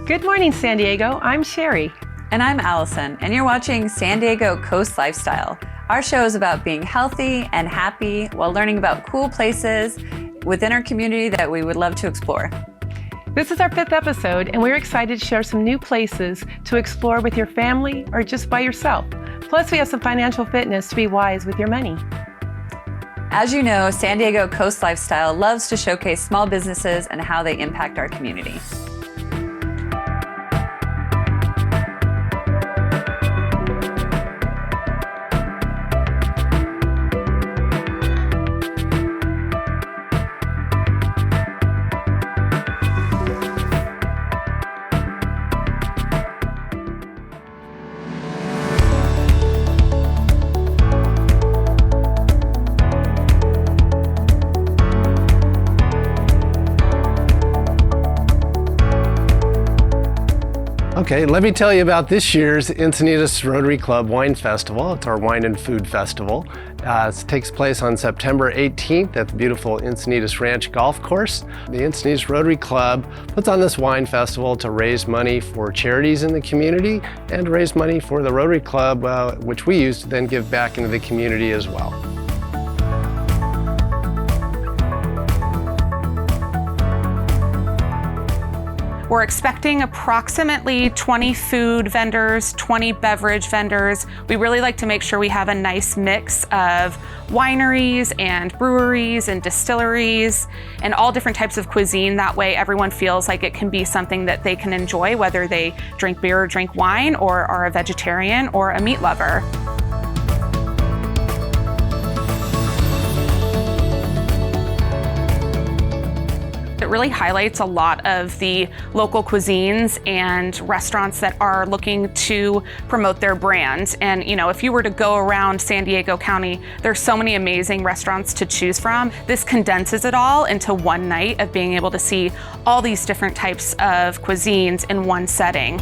Good morning, San Diego. I'm Sherry. And I'm Allison, and you're watching San Diego Coast Lifestyle. Our show is about being healthy and happy while learning about cool places within our community that we would love to explore. This is our 5th episode, and we're excited to share some new places to explore with your family or just by yourself. Plus, we have some financial fitness to be wise with your money. As you know, San Diego Coast Lifestyle loves to showcase small businesses and how they impact our community. Okay, let me tell you about this year's Encinitas Rotary Club Wine Festival. It's our wine and food festival. It takes place on September 18th at the beautiful Encinitas Ranch Golf Course. The Encinitas Rotary Club puts on this wine festival to raise money for charities in the community and to raise money for the Rotary Club, which we use to then give back into the community as well. We're expecting approximately 20 food vendors, 20 beverage vendors. We really like to make sure we have a nice mix of wineries and breweries and distilleries and all different types of cuisine. That way everyone feels like it can be something that they can enjoy, whether they drink beer or drink wine or are a vegetarian or a meat lover. It really highlights a lot of the local cuisines and restaurants that are looking to promote their brand. And if you were to go around San Diego County, there's so many amazing restaurants to choose from. This condenses it all into one night of being able to see all these different types of cuisines in one setting.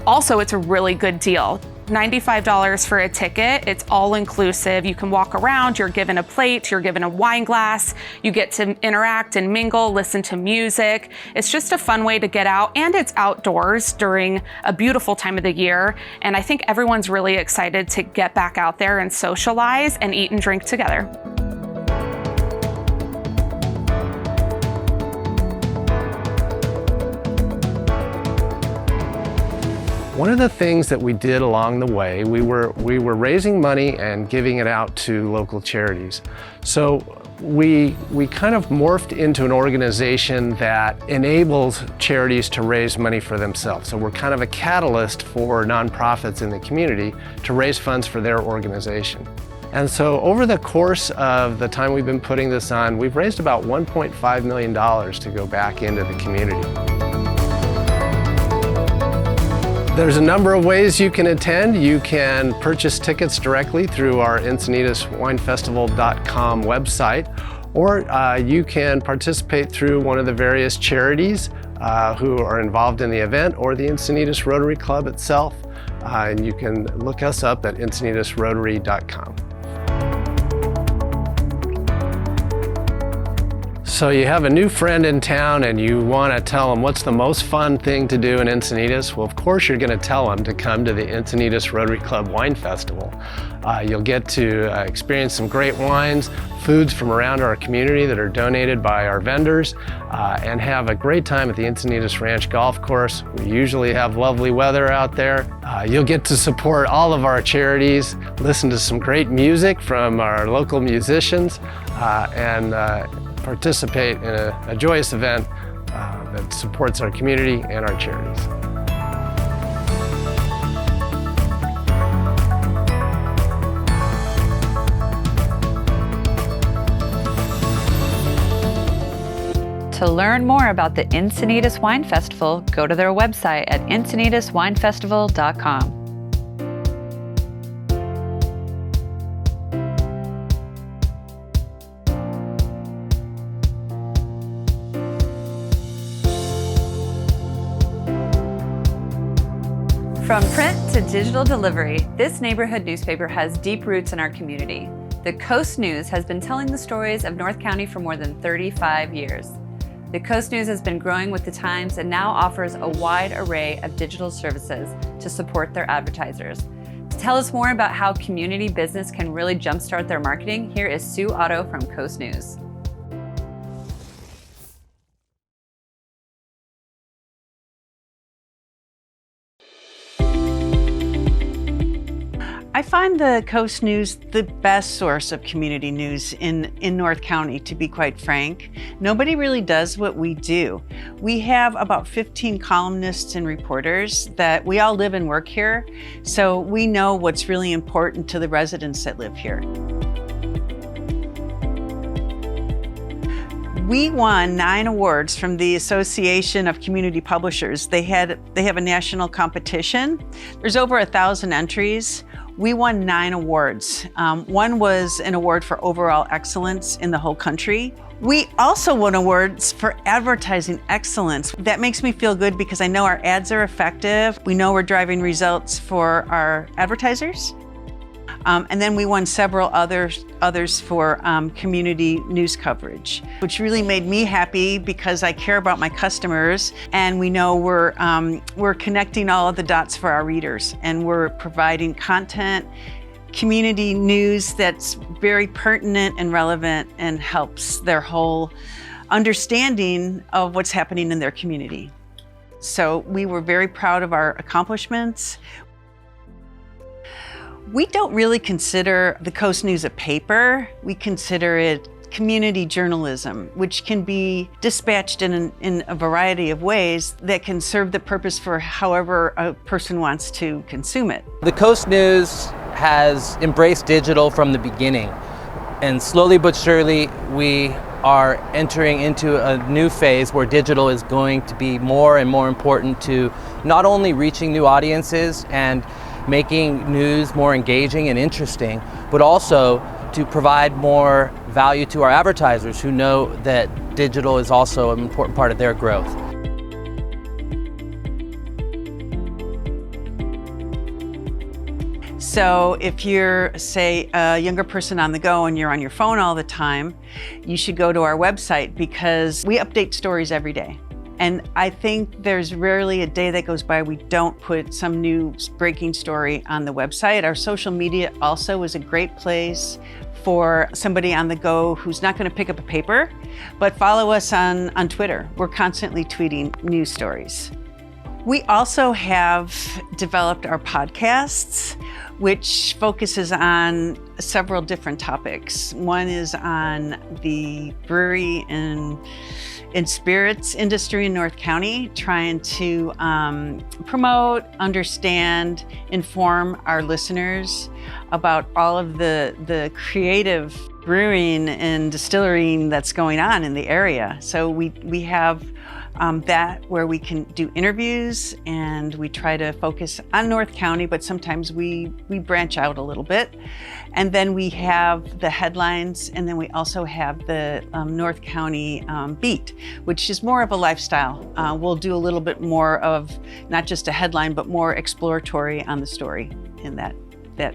Also, it's a really good deal. $95 for a ticket. It's all inclusive. You can walk around, you're given a plate, you're given a wine glass, you get to interact and mingle, listen to music. It's just a fun way to get out, and it's outdoors during a beautiful time of the year. And I think everyone's really excited to get back out there and socialize and eat and drink together. One of the things that we did along the way, we were raising money and giving it out to local charities. So we kind of morphed into an organization that enables charities to raise money for themselves. So we're kind of a catalyst for nonprofits in the community to raise funds for their organization. And so over the course of the time we've been putting this on, we've raised about $1.5 million to go back into the community. There's a number of ways you can attend. You can purchase tickets directly through our EncinitasWineFestival.com website, or you can participate through one of the various charities who are involved in the event, or the Encinitas Rotary Club itself. And you can look us up at EncinitasRotary.com. So you have a new friend in town and you want to tell them what's the most fun thing to do in Encinitas. Well, of course you're going to tell them to come to the Encinitas Rotary Club Wine Festival. You'll get to experience some great wines, foods from around our community that are donated by our vendors, and have a great time at the Encinitas Ranch Golf Course. We usually have lovely weather out there. You'll get to support all of our charities, listen to some great music from our local musicians, and participate in a joyous event that supports our community and our charities. To learn more about the Encinitas Wine Festival, go to their website at EncinitasWineFestival.com. From print to digital delivery, this neighborhood newspaper has deep roots in our community. The Coast News has been telling the stories of North County for more than 35 years. The Coast News has been growing with the times and now offers a wide array of digital services to support their advertisers. To tell us more about how community business can really jumpstart their marketing, here is Sue Otto from Coast News. I find the Coast News the best source of community news in North County, to be quite frank. Nobody really does what we do. We have about 15 columnists and reporters that we all live and work here, so we know what's really important to the residents that live here. We won 9 awards from the Association of Community Publishers. They have a national competition. There's over 1,000 entries. We won 9 awards. One was an award for overall excellence in the whole country. We also won awards for advertising excellence. That makes me feel good because I know our ads are effective. We know we're driving results for our advertisers. And then we won several others for community news coverage, which really made me happy because I care about my customers, and we know we're connecting all of the dots for our readers, and we're providing content, community news that's very pertinent and relevant and helps their whole understanding of what's happening in their community. So we were very proud of our accomplishments. We don't really consider the Coast News a paper. We consider it community journalism, which can be dispatched in a variety of ways that can serve the purpose for however a person wants to consume it. The Coast News has embraced digital from the beginning, and slowly but surely we are entering into a new phase where digital is going to be more and more important to not only reaching new audiences and making news more engaging and interesting, but also to provide more value to our advertisers who know that digital is also an important part of their growth. So if you're, say, a younger person on the go and you're on your phone all the time, you should go to our website because we update stories every day. And I think there's rarely a day that goes by we don't put some new breaking story on the website. Our social media also is a great place for somebody on the go who's not going to pick up a paper, but follow us on Twitter. We're constantly tweeting news stories. We also have developed our podcasts, which focuses on several different topics. One is on the brewery and spirits industry in North County, trying to promote, understand, inform our listeners about all of the creative brewing and distilling that's going on in the area. So we have that where we can do interviews, and we try to focus on North County, but sometimes we branch out a little bit. And then we have the headlines, and then we also have the North County beat, which is more of a lifestyle. We'll do a little bit more of not just a headline, but more exploratory on the story in that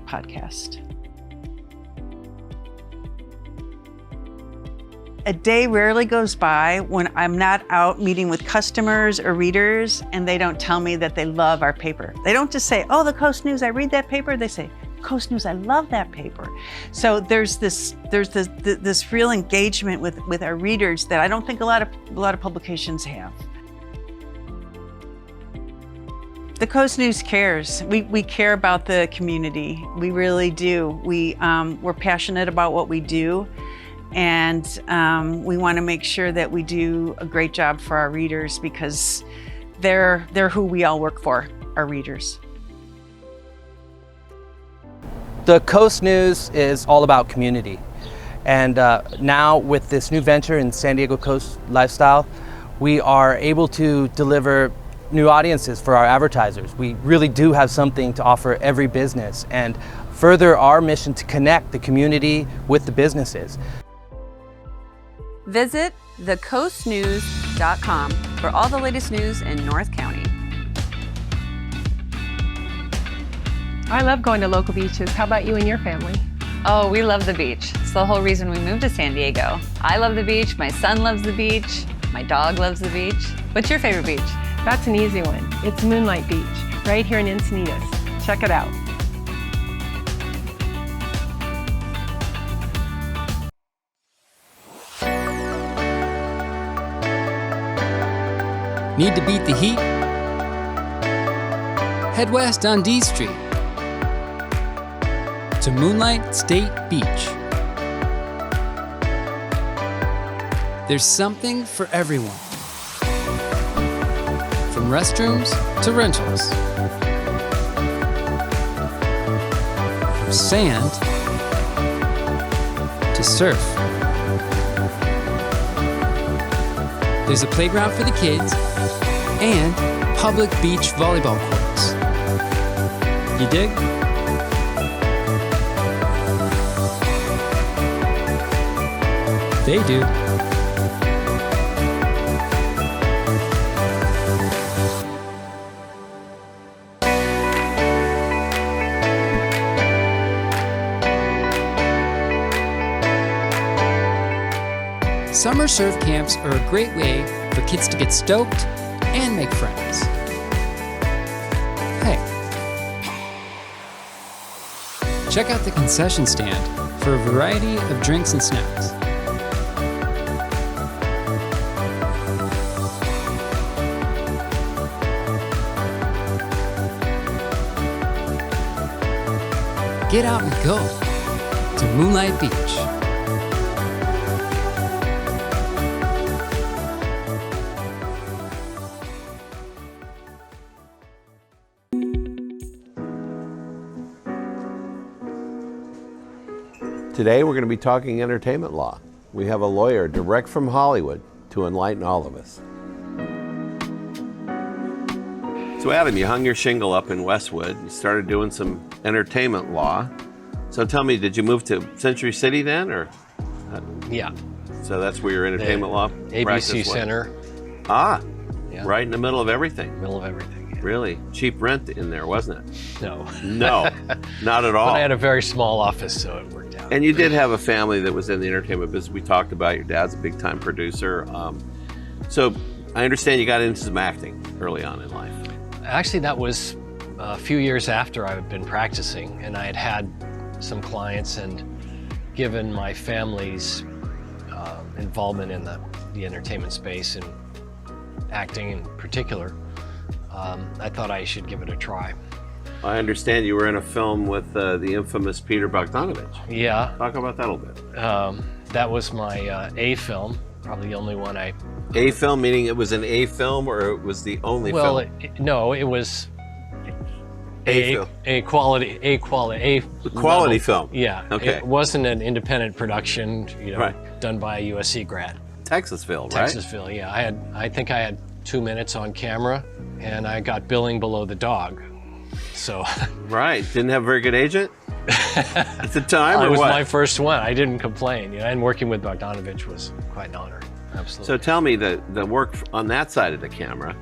podcast. A day rarely goes by when I'm not out meeting with customers or readers and they don't tell me that they love our paper. They don't just say, "Oh, the Coast News, I read that paper." They say, "Coast News, I love that paper." So there's this real engagement with our readers that I don't think a lot of publications have. The Coast News cares. We care about the community. We really do. We're passionate about what we do. And we want to make sure that we do a great job for our readers because they're who we all work for, our readers. The Coast News is all about community. And now with this new venture in San Diego Coast Lifestyle, we are able to deliver new audiences for our advertisers. We really do have something to offer every business and further our mission to connect the community with the businesses. Visit thecoastnews.com for all the latest news in North County. I love going to local beaches. How about you and your family? Oh, we love the beach. It's the whole reason we moved to San Diego. I love the beach, my son loves the beach, my dog loves the beach. What's your favorite beach? That's an easy one. It's Moonlight Beach, right here in Encinitas. Check it out. Need to beat the heat? Head west on D Street to Moonlight State Beach. There's something for everyone. From restrooms to rentals. From sand to surf. There's a playground for the kids and public beach volleyball courts. You dig? They do. Summer surf camps are a great way for kids to get stoked and make friends. Hey, check out the concession stand for a variety of drinks and snacks. Get out and go to Moonlight Beach. Today we're going to be talking entertainment law. We have a lawyer direct from Hollywood to enlighten all of us. So Adam, you hung your shingle up in Westwood. You started doing some entertainment law. So tell me, did you move to Century City then, or? Yeah. So that's where your entertainment law ABC practice went? Center. Ah, Yeah. right in the middle of everything. Middle of everything. Yeah. Really? Cheap rent in there, wasn't it? No. No, not at all. But I had a very small office, so it worked out. And you did have a family that was in the entertainment business. We talked about your dad's a big-time producer. So I understand you got into some acting early on in life. Actually, that was a few years after I had been practicing, and I had had some clients, and given my family's involvement in the entertainment space and acting in particular, I thought I should give it a try. I understand you were in a film with the infamous Peter Bogdanovich. Yeah, Talk about that a little bit. that was my A film, probably the only one I... A film, meaning it was an A film, or it was the only film? No, it was A film. quality Quality film. Yeah. Okay. It wasn't an independent production, Right. done by a USC grad. Texasville, right? Texasville, yeah. I think I had 2 minutes on camera, and I got billing below the dog. So. Right. Didn't have a very good agent at the time, or It was what? my first one. I didn't complain. And working with Bogdanovich was quite an honor. Absolutely. So tell me, the work on that side of the camera,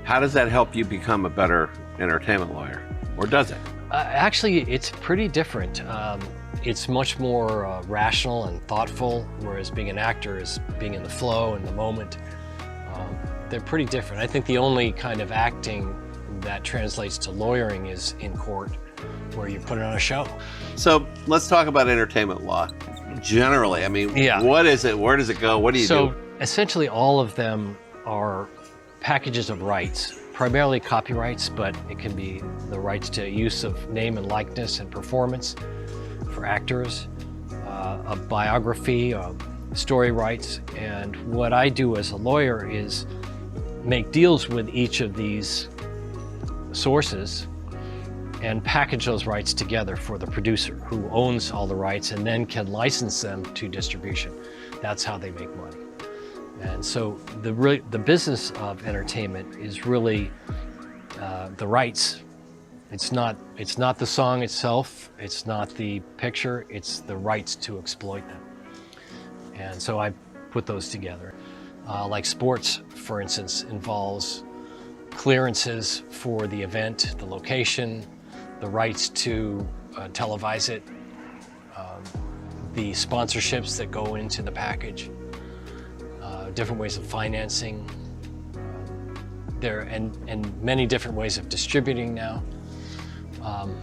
how does that help you become a better entertainment lawyer? Or does it? Actually, it's pretty different. It's much more rational and thoughtful, whereas being an actor is being in the flow and the moment. They're pretty different. I think the only kind of acting that translates to lawyering is in court, where you put it on a show. So let's talk about entertainment law. Generally, I mean, Yeah. what is it? Where does it go? What do you do? So essentially all of them are packages of rights, primarily copyrights, but it can be the rights to use of name and likeness and performance for actors, a biography, story rights. And what I do as a lawyer is make deals with each of these sources and package those rights together for the producer, who owns all the rights and then can license them to distribution. That's how they make money. And so the business of entertainment is really the rights. It's not the song itself, it's not the picture, it's the rights to exploit them. And so I put those together. Like sports, for instance, involves clearances for the event, the location, the rights to televise it, the sponsorships that go into the package, different ways of financing, and many different ways of distributing now.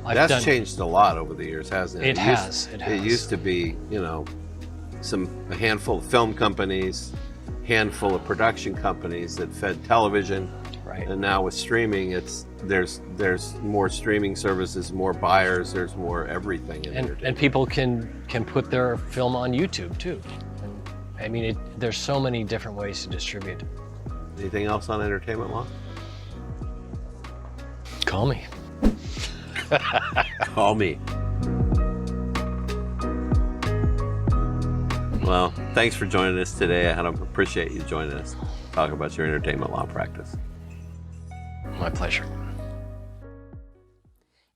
That's changed a lot over the years, hasn't it? It has. It used to be, you know, a handful of film companies, handful of production companies that fed television. Right. And now with streaming, there's more streaming services, more buyers, there's more everything in entertainment. And people can put their film on YouTube too. And, I mean, there's so many different ways to distribute. Anything else on entertainment law? Call me. Call me. Well, thanks for joining us today. I appreciate you joining us. Talk about your entertainment law practice. My pleasure.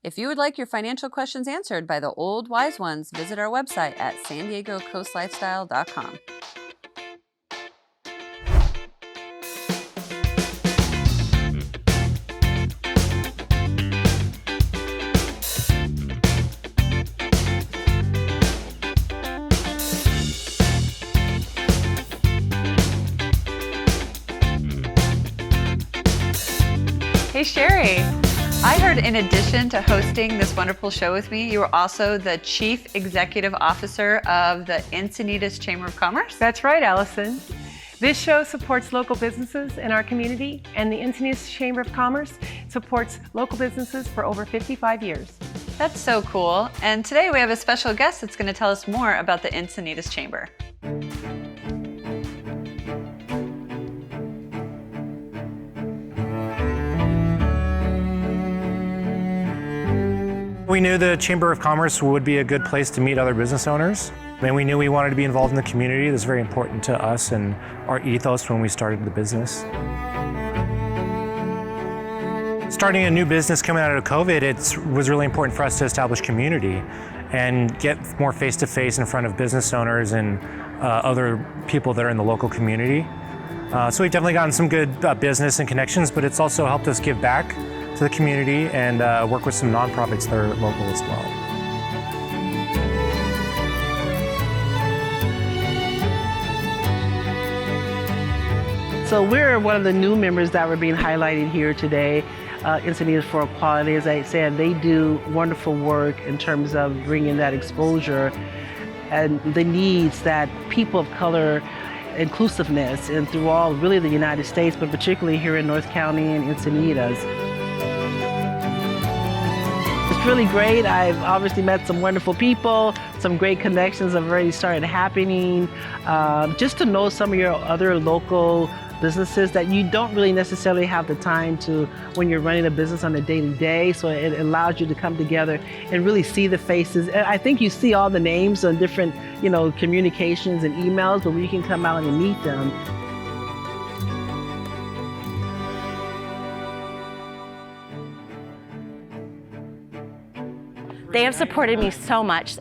If you would like your financial questions answered by the old wise ones, visit our website at SanDiegoCoastLifestyle.com. Hey, Sherry. I heard in addition to hosting this wonderful show with me, you were also the Chief Executive Officer of the Encinitas Chamber of Commerce? That's right, Allison. This show supports local businesses in our community, and the Encinitas Chamber of Commerce supports local businesses for over 55 years. That's so cool. And today we have a special guest that's going to tell us more about the Encinitas Chamber. We knew the Chamber of Commerce would be a good place to meet other business owners. And we knew we wanted to be involved in the community. It was very important to us and our ethos when we started the business. Starting a new business coming out of COVID, it was really important for us to establish community and get more face-to-face in front of business owners and other people that are in the local community. So we've definitely gotten some good business and connections, but it's also helped us give back to the community and work with some nonprofits that are local as well. So we're one of the new members that were being highlighted here today. Encinitas for Equality, as I said, they do wonderful work in terms of bringing that exposure and the needs that people of color, inclusiveness, and through all really the United States, but particularly here in North County and Encinitas. It's really great. I've obviously met some wonderful people, some great connections have already started happening. Just to know some of your other local businesses that you don't really necessarily have the time to when you're running a business on a daily day. So it allows you to come together and really see the faces. And I think you see all the names on different, communications and emails, but when you can come out and meet them. They have supported me so much.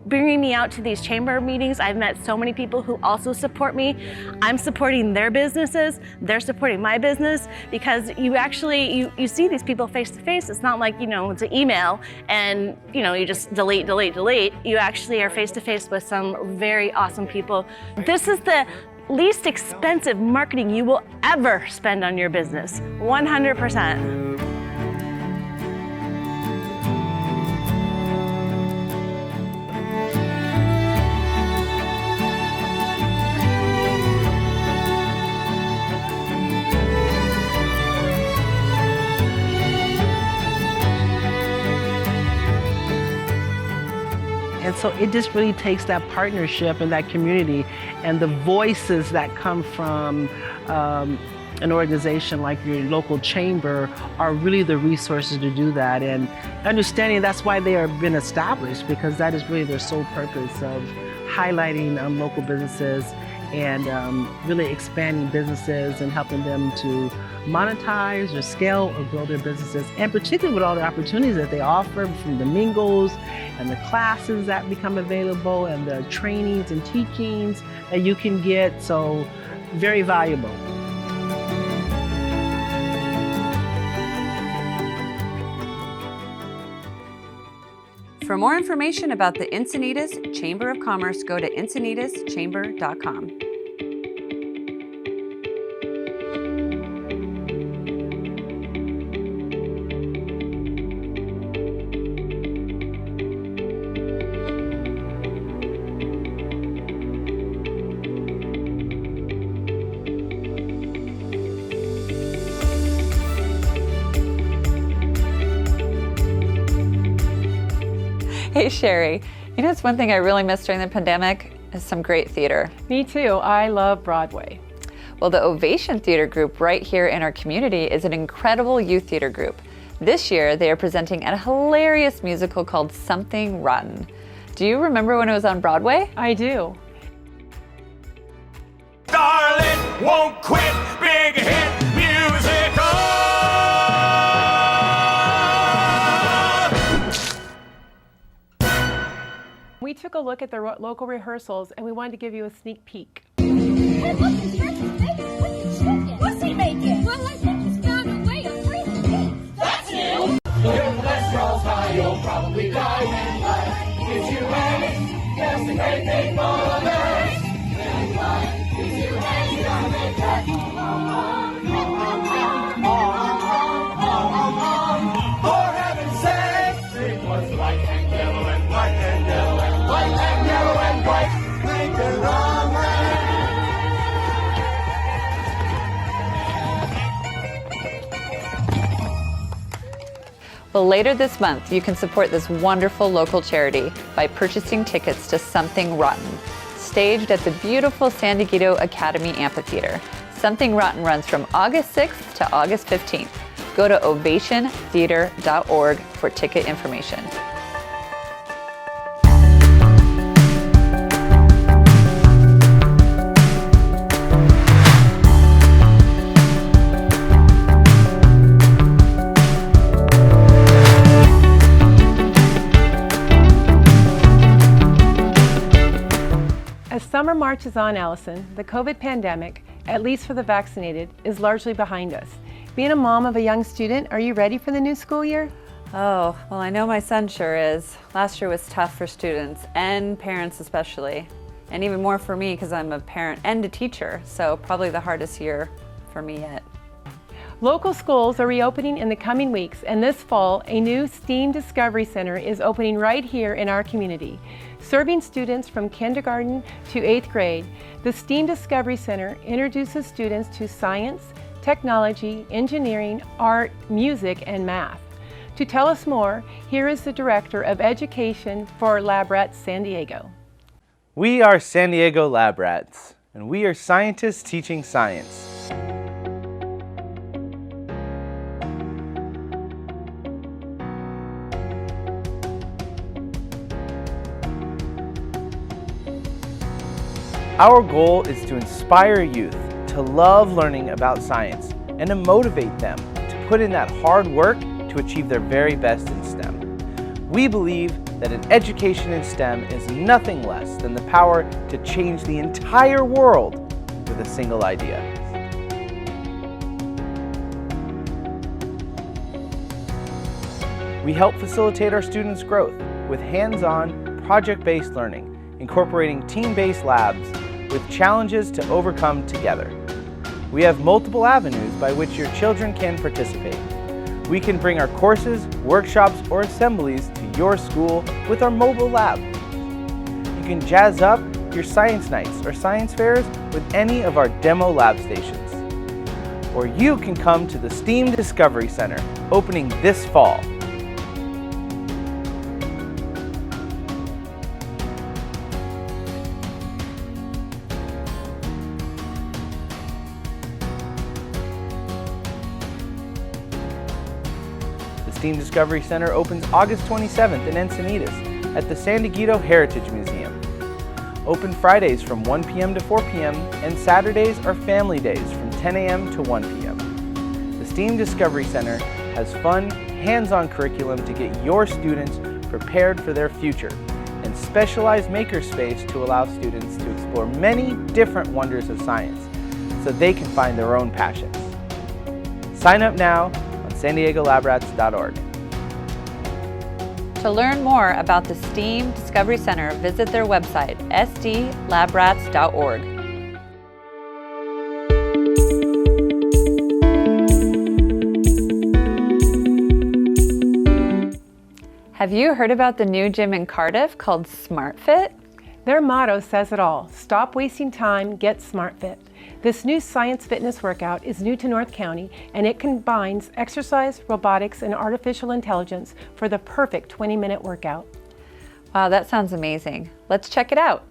Bringing me out to these chamber meetings, I've met so many people who also support me. I'm supporting their businesses, they're supporting my business, because you actually, you see these people face to face. It's not like, it's an email and, you just delete. You actually are face to face with some very awesome people. This is the least expensive marketing you will ever spend on your business, 100%. And so it just really takes that partnership and that community and the voices that come from an organization like your local chamber are really the resources to do that. And understanding that's why they have been established, because that is really their sole purpose of highlighting local businesses and really expanding businesses and helping them to monetize or scale or grow their businesses, and particularly with all the opportunities that they offer from the mingles and the classes that become available and the trainings and teachings that you can get. So very valuable. For more information about the Encinitas Chamber of Commerce, go to encinidaschamber.com. Hey Sherry, you know it's one thing I really missed during the pandemic is some great theater. Me too. I love Broadway. Well, the Ovation Theater Group right here in our community is an incredible youth theater group. This year, they are presenting a hilarious musical called Something Rotten. Do you remember when it was on Broadway? I do. Darling, won't quit, big hit musical. We took a look at the local rehearsals and we wanted to give you a sneak peek. Hey, look, it's Turkey's making wicked chicken. What's he making? Well, I think he's found a way of freezing meat. That's new. Your cholesterol's high, you'll probably die in life. If you manage, that's the great thing for others. In life, if you manage, you gotta make that. For heaven's sake, it was white and yellow and white and yellow and white and yellow and white. Make a long way. Well, later this month, you can support this wonderful local charity by purchasing tickets to Something Rotten, staged at the beautiful San Diego Academy Amphitheater. Something Rotten runs from August 6th to August 15th. Go to ovationtheater.org for ticket information. As summer marches on, Allison, the COVID pandemic, at least for the vaccinated, is largely behind us. Being a mom of a young student, are you ready for the new school year? Oh, well, I know my son sure is. Last year was tough for students and parents especially, and even more for me because I'm a parent and a teacher, so probably the hardest year for me yet. Local schools are reopening in the coming weeks, and this fall, a new STEAM Discovery Center is opening right here in our community. Serving students from kindergarten to 8th grade, the STEAM Discovery Center introduces students to science, technology, engineering, art, music, and math. To tell us more, here is the Director of Education for LabRats San Diego. We are San Diego LabRats, and we are scientists teaching science. Our goal is to inspire youth to love learning about science and to motivate them to put in that hard work to achieve their very best in STEM. We believe that an education in STEM is nothing less than the power to change the entire world with a single idea. We help facilitate our students' growth with hands-on, project-based learning, incorporating team-based labs with challenges to overcome together. We have multiple avenues by which your children can participate. We can bring our courses, workshops, or assemblies to your school with our mobile lab. You can jazz up your science nights or science fairs with any of our demo lab stations. Or you can come to the STEAM Discovery Center, opening this fall. The STEAM Discovery Center opens August 27th in Encinitas at the San Diego Heritage Museum. Open Fridays from 1 p.m. to 4 p.m. and Saturdays are family days from 10 a.m. to 1 p.m. The STEAM Discovery Center has fun, hands-on curriculum to get your students prepared for their future and specialized makerspace to allow students to explore many different wonders of science so they can find their own passions. Sign up now on SanDiegoLabRats.org. To learn more about the STEAM Discovery Center, visit their website, sdlabrats.org. Have you heard about the new gym in Cardiff called SmartFit? Their motto says it all: stop wasting time, get SmartFit. This new science fitness workout is new to North County, and it combines exercise, robotics, and artificial intelligence for the perfect 20-minute workout. Wow, that sounds amazing. Let's check it out.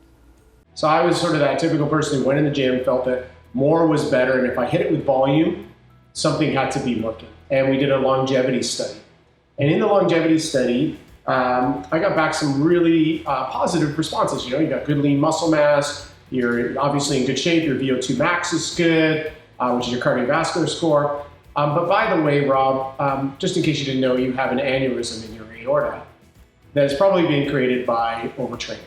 So I was sort of that typical person who went in the gym, felt that more was better, and if I hit it with volume, something had to be working. And we did a longevity study. And in the longevity study, I got back some really positive responses. You know, you got good lean muscle mass, you're obviously in good shape, your VO2 max is good, which is your cardiovascular score. But by the way, Rob, just in case you didn't know, you have an aneurysm in your aorta that is probably being created by overtraining.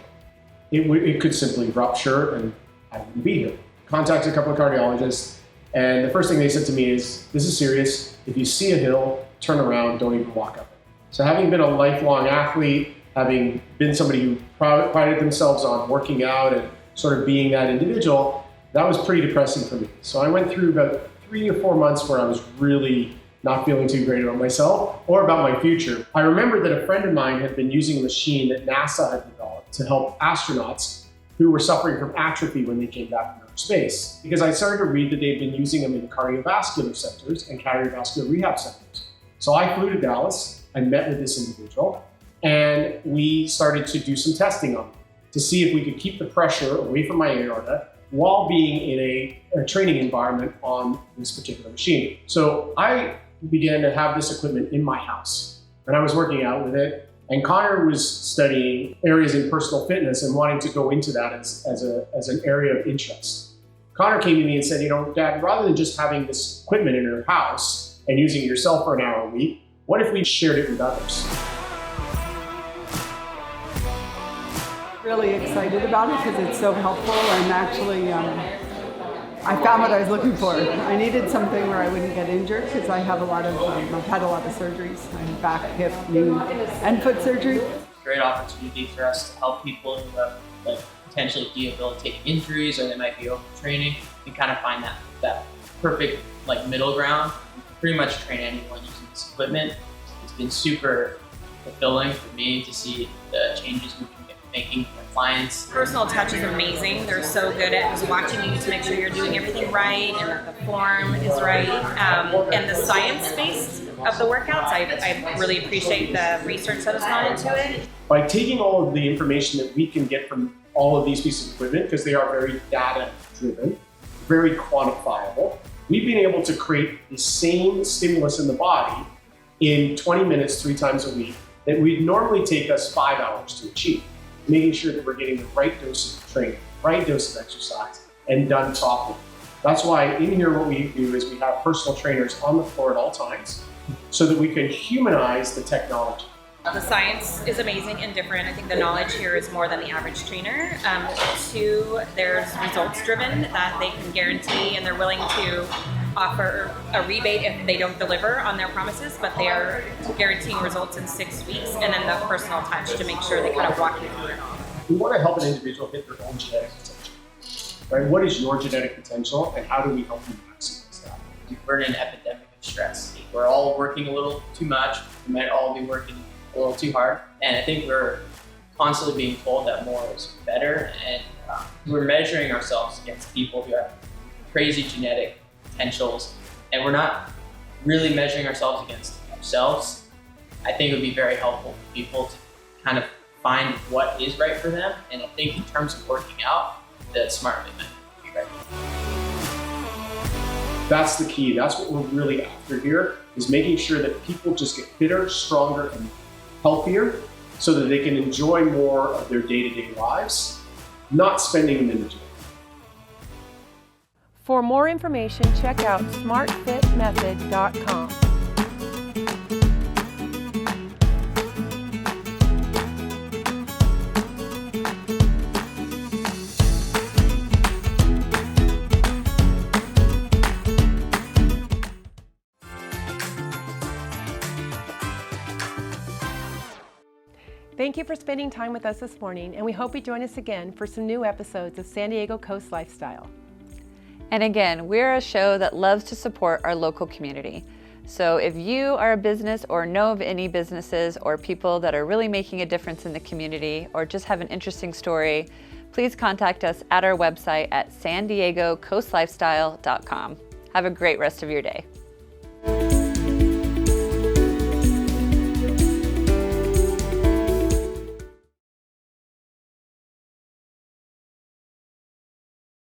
It could simply rupture and I wouldn't be here. Contacted a couple of cardiologists, and the first thing they said to me is, this is serious. If you see a hill, turn around, don't even walk up it. So having been a lifelong athlete, having been somebody who prided themselves on working out and sort of being that individual, that was pretty depressing for me. So I went through about 3 or 4 months where I was really not feeling too great about myself or about my future. I remember that a friend of mine had been using a machine that NASA had developed to help astronauts who were suffering from atrophy when they came back from outer space. Because I started to read that they'd been using them in cardiovascular centers and cardiovascular rehab centers. So I flew to Dallas, I met with this individual, and we started to do some testing on them to see if we could keep the pressure away from my aorta while being in a training environment on this particular machine. So I began to have this equipment in my house, and I was working out with it. And Connor was studying areas in personal fitness and wanting to go into that as an area of interest. Connor came to me and said, you know, Dad, rather than just having this equipment in your house and using it yourself for an hour a week, what if we shared it with others? Really excited about it because it's so helpful, and actually I found what I was looking for. I needed something where I wouldn't get injured because I have I've had a lot of surgeries. I have back, hip, knee, and foot surgery. Great opportunity for us to help people who have potentially debilitating injuries, or they might be overtraining, and kind of find that perfect middle ground. You can pretty much train anyone using this equipment. It's been super fulfilling for me to see the changes we can get making for my clients. Personal touch is amazing. They're so good at just watching you to make sure you're doing everything right and that the form is right. And the science space of the workouts, I really appreciate the research that has gone into it. By taking all of the information that we can get from all of these pieces of equipment, because they are very data driven, very quantifiable, we've been able to create the same stimulus in the body in 20 minutes, 3 times a week, that would normally take us 5 hours to achieve. Making sure that we're getting the right dose of training, right dose of exercise, and done properly. That's why in here what we do is we have personal trainers on the floor at all times so that we can humanize the technology. The science is amazing and different. I think the knowledge here is more than the average trainer. 2, there's results driven that they can guarantee, and they're willing to offer a rebate if they don't deliver on their promises, but they are guaranteeing results in 6 weeks, and then the personal touch to make sure they kind of walk you through it all. We want to help an individual hit their own genetic potential. Right? What is your genetic potential, and how do we help you maximize that? We're in an epidemic of stress. We're all working a little too much. We might all be working a little too hard, and I think we're constantly being told that more is better, and we're measuring ourselves against people who have crazy genetic potentials, and we're not really measuring ourselves against ourselves. I think it would be very helpful for people to kind of find what is right for them, and I think in terms of working out, the smart movement would be right. That's the key. That's what we're really after here, is making sure that people just get fitter, stronger, and healthier so that they can enjoy more of their day-to-day lives, not spending them in the gym. For more information, check out smartfitmethod.com. Thank you for spending time with us this morning, and we hope you join us again for some new episodes of San Diego Coast Lifestyle. And again, we're a show that loves to support our local community. So if you are a business or know of any businesses or people that are really making a difference in the community or just have an interesting story, please contact us at our website at san diego coast lifestyle.com. Have a great rest of your day.